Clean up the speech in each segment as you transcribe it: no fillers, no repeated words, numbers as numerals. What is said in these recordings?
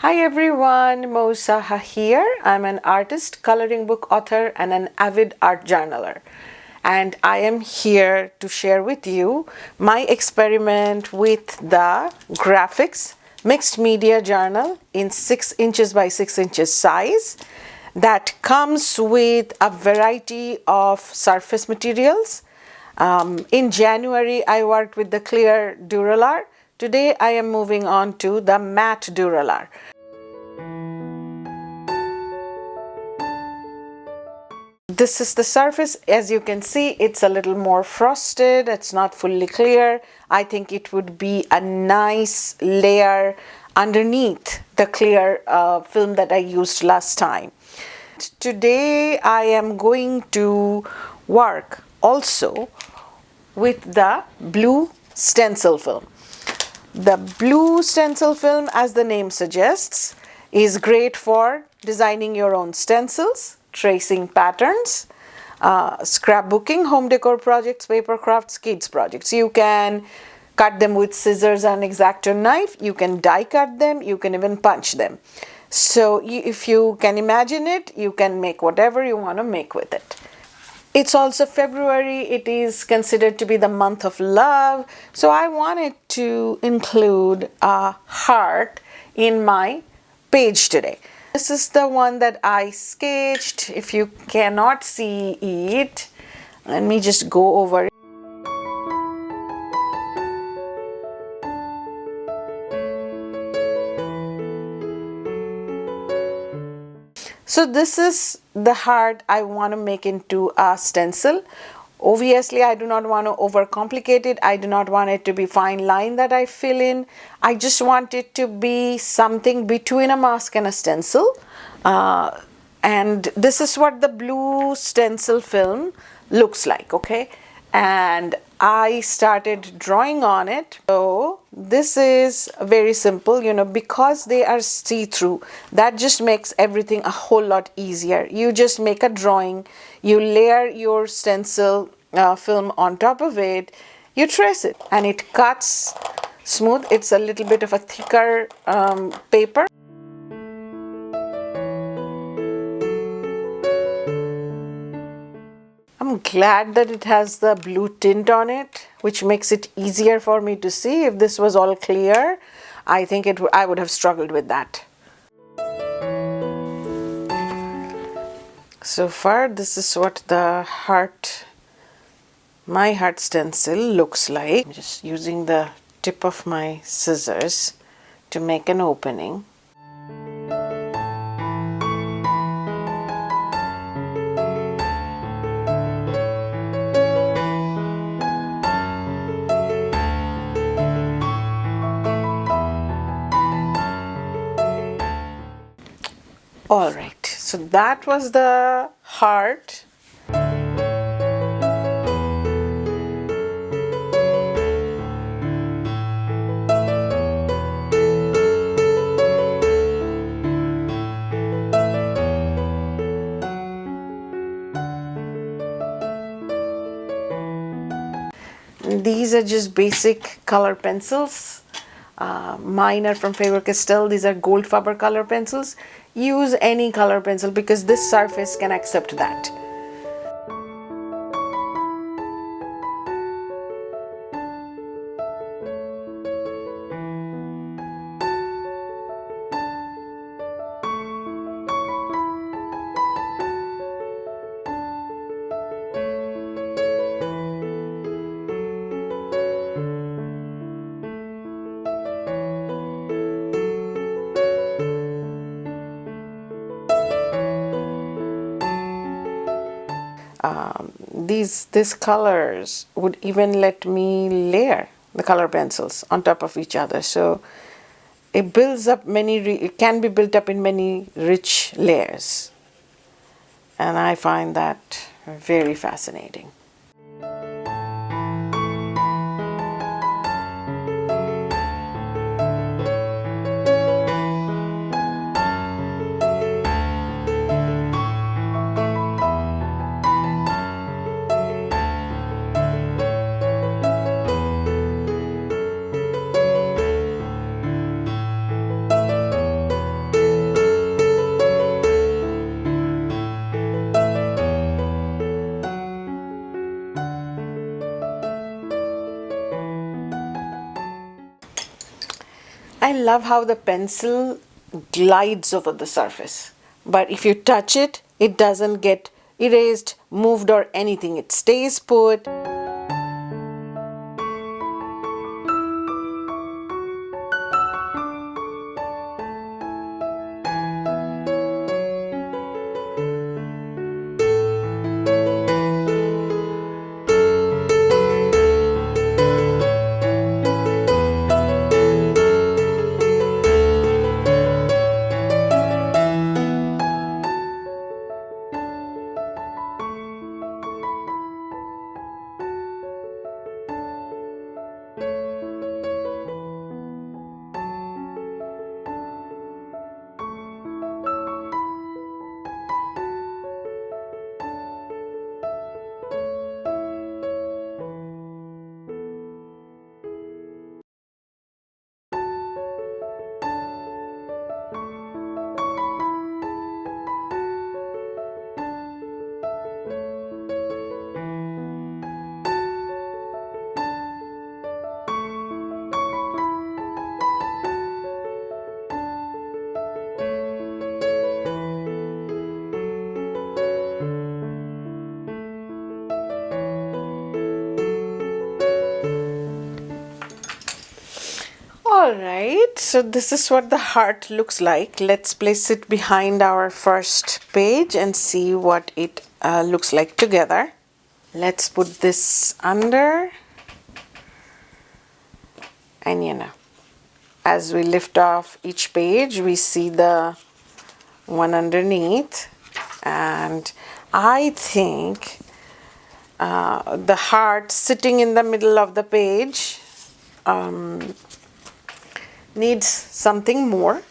Hi everyone, Mo Saha here. I'm an artist, coloring book author, and an avid art journaler. And I am here to share with you my experiment with the Grafix Mixed Media Journal in 6 inches by 6 inches size that comes with a variety of surface materials. In January, I worked with the clear Duralar. Today, I am moving on to the matte Duralar. This is the surface. As you can see, it's a little more frosted. It's not fully clear. I think it would be a nice layer underneath the clear film that I used last time. Today, I am going to work also with the blue stencil film. The blue stencil film, as the name suggests, is great for designing your own stencils, tracing patterns, scrapbooking, home decor projects, paper crafts, kids projects. You can cut them with scissors and X-Acto knife. You can die cut them. You can even punch them. So if you can imagine it, you can make whatever you want to make with it. It's also February. It is considered to be the month of love. So I wanted to include a heart in my page today. This is the one that I sketched. If you cannot see it, let me just go over it. So this is the heart I want to make into a stencil. Obviously, I do not want to overcomplicate it. I do not want it to be fine line that I fill in. I just want it to be something between a mask and a stencil. And this is what the blue stencil film looks like, okay? And I started drawing on it. So this is very simple, because they are see-through. That just makes everything a whole lot easier. You just make a drawing, you layer your stencil film on top of it, you trace it, and it cuts smooth. It's a little bit of a thicker paper. I'm glad that it has the blue tint on it, which makes it easier for me to see. If this was all clear, I think I would have struggled with that. So far, this is what my heart stencil looks like. I'm just using the tip of my scissors to make an opening. All right, so that was the heart. These are just basic color pencils. Mine are from Faber-Castell. These are Goldfaber color pencils. Use any color pencil because this surface can accept that. These colors would even let me layer the color pencils on top of each other. So it builds up it can be built up in many rich layers. And I find that very fascinating. love how the pencil glides over the surface. But if you touch it, it doesn't get erased, moved or anything. It stays put. Alright, so this is what the heart looks like. Let's place it behind our first page and see what it looks like together. Let's put this under, and as we lift off each page, we see the one underneath, and I think the heart sitting in the middle of the page needs something more.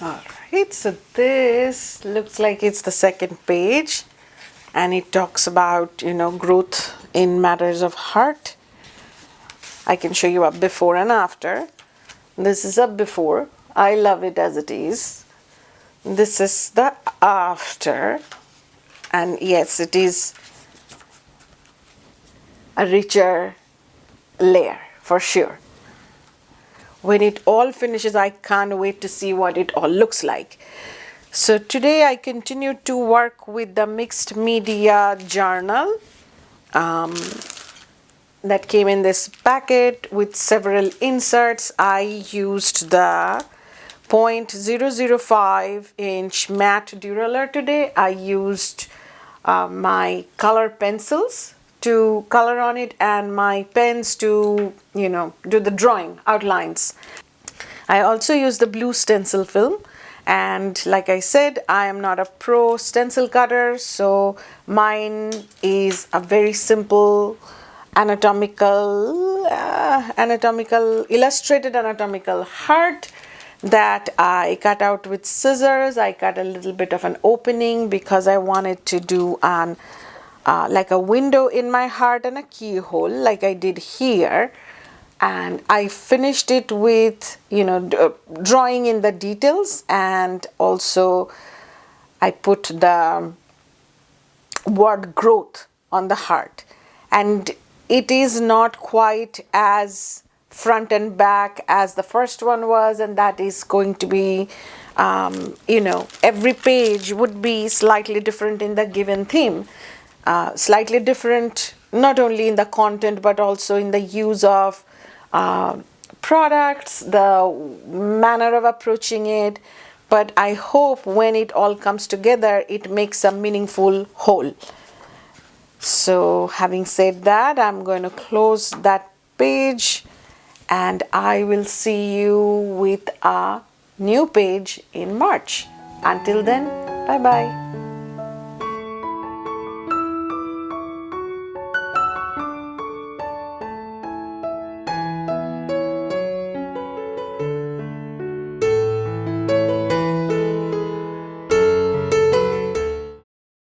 Alright, so this looks like it's the second page, and it talks about, growth in matters of heart. I can show you a before and after. This is a before. I love it as it is. This is the after, and yes, it is a richer layer for sure. When it all finishes, I can't wait to see what it all looks like. So today I continue to work with the Mixed Media Journal that came in this packet with several inserts. I used the 0.005 inch matte duralumin today. I used my color pencils to color on it and my pens to do the drawing outlines. I also use the blue stencil film, and like I said, I am not a pro stencil cutter, so mine is a very simple illustrated anatomical heart that I cut out with scissors. I cut a little bit of an opening because I wanted to do an like a window in my heart and a keyhole like I did here, and I finished it with drawing in the details, and also I put the word growth on the heart, and it is not quite as front and back as the first one was, and that is going to be every page would be slightly different in the given theme. Slightly different not only in the content but also in the use of products, the manner of approaching it, but I hope when it all comes together it makes a meaningful whole. So having said that, I'm going to close that page and I will see you with a new page in March. Until then, bye bye.